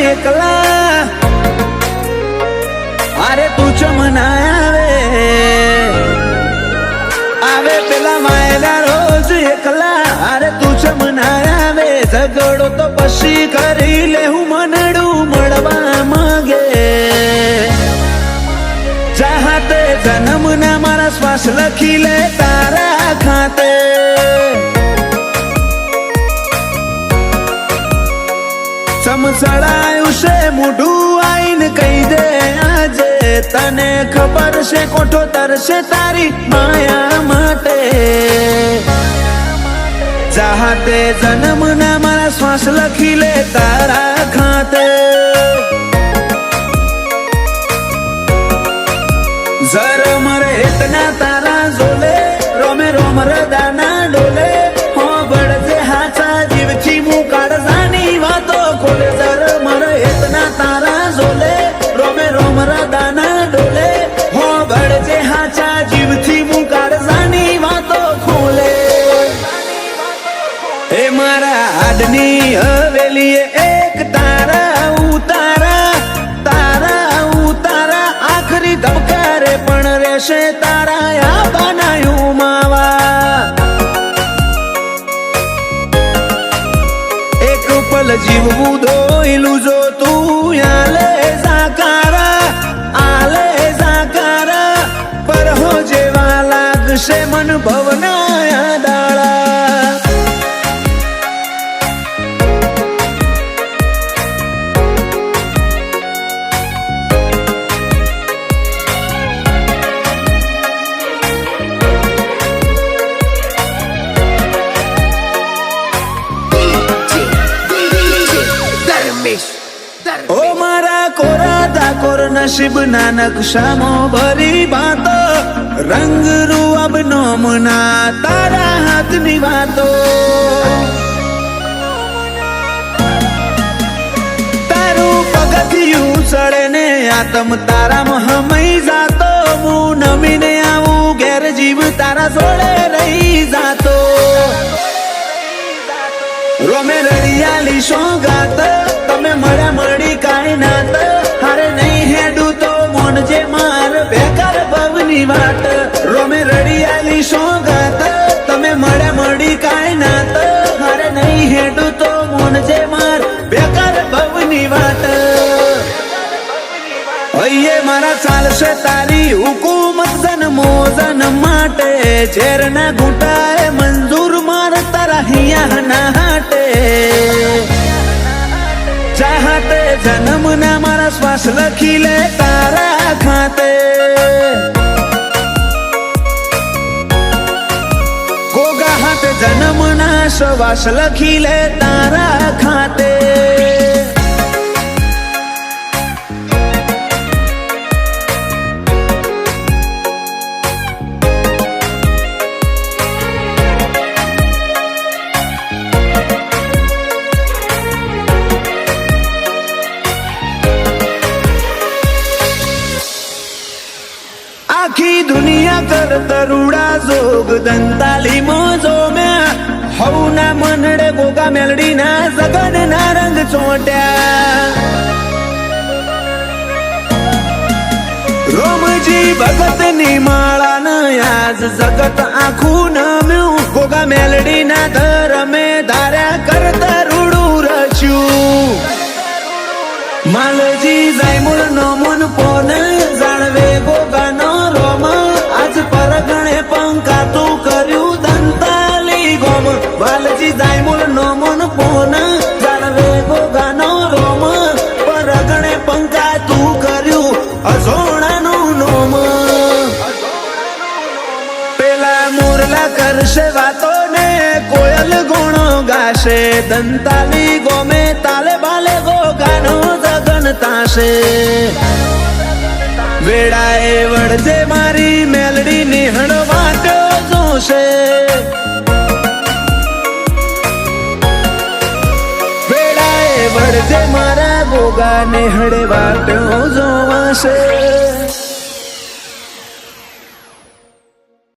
એકલા અરે તું ચમના આવે પેલા માયલા રોજ એકલા અરે તું ચમના આવે ઝઘડો તો પછી કરી લે હું મનડું મળવા માંગે ચાહતે જન્મના મારા શ્વાસ લખી લે તારા ખાતે સમસડાયું છે મોઢું આઈને કહી દે આજે તને ખબર છે કોઠો તરશે તારી માયા માટે ચાહતે જન્મના મારા શ્વાસ લખી લે તારા ખાતે जर मरे इतना तारा जोले रोमे रोम रदाना डोले हो बड़जे हाचा जीव छी मु काढजानी वातो खोले जर मरे इतना तारा जोले रोमे रोम रदाना डोले हो बड़जे हाचा जीव छी मु काढजानी वातो खोले ए मारा आडनी हवेली एक तारा उतारा आखरी धबकारे पण रेशे तारा या बनायूं मावा एक पल जीवવું દોયલું જો તું આલે જાકારા પર હો જેવા લાગશે મન ભવના દાળા ओ मारा कोरा दाकोर नसीब ना नक्शामो भरी बातो रंग रूअब नोमना तारा हाथनी वातो तारू पगथिયું ચડે ને આતમ તારામાં હમઈ જાતો હું નમીને આવું ઘેર જીવ તારા જોડે રહી જાતો રોમે રડિયાલી સોગાત તમે મળ્યા મળી કાઈ નાત હારે નહીં હેડું તો મોનજે માર બેકાર ભવની વાટ રોમે રડિયાલી સોગાત તમે મળ્યા મળી કાઈ નાત હારે નહીં હેડું તો મોનજે માર બેકાર ભવની વાટ હૈયે મારા ચાલશે તારી હુકુમત જન્મો જન્મ માટે ઝેરના ઘૂંટાએ મંજૂર માર તારા હિયા ના હાટે ચાહતે જન્મના મારા શ્વાસ લખી લે તારા ખાતે ગોગા હાથે જન્મના શ્વાસ લખી લે તારા ખાતે आखी दुनिया कर तरुड़ा जोग दंताली मोजो में हौना मनडे गोगा मेलडी ना जगन ना रंग चोट्या रोमजी भगत नी माळा न आज जगत आखू नम्यू गोगा मेलडी ना धरमे धार्या कर तरुडू रच्यू मालजी जायमुळ नमून पोन जाणवे गोगा नो रोम आज परगणे पंका तू कर्यू दंताली गोम मालजी जायमुळ नमून पोन जाणवे गोगा नो रोम परगणे पंका तू कर्यू अजोणानु नोम पेला मोरला करशे वातो ने कोयल गुणो गाशे दंताली गोमे ताले बाले गोगानो जगन ताशे वेड़ाए वड़जे मारी मेलडी निहण वाटो जोशे वेड़ाए वड़जे मारा गोगा निहण वाटो जोवाशे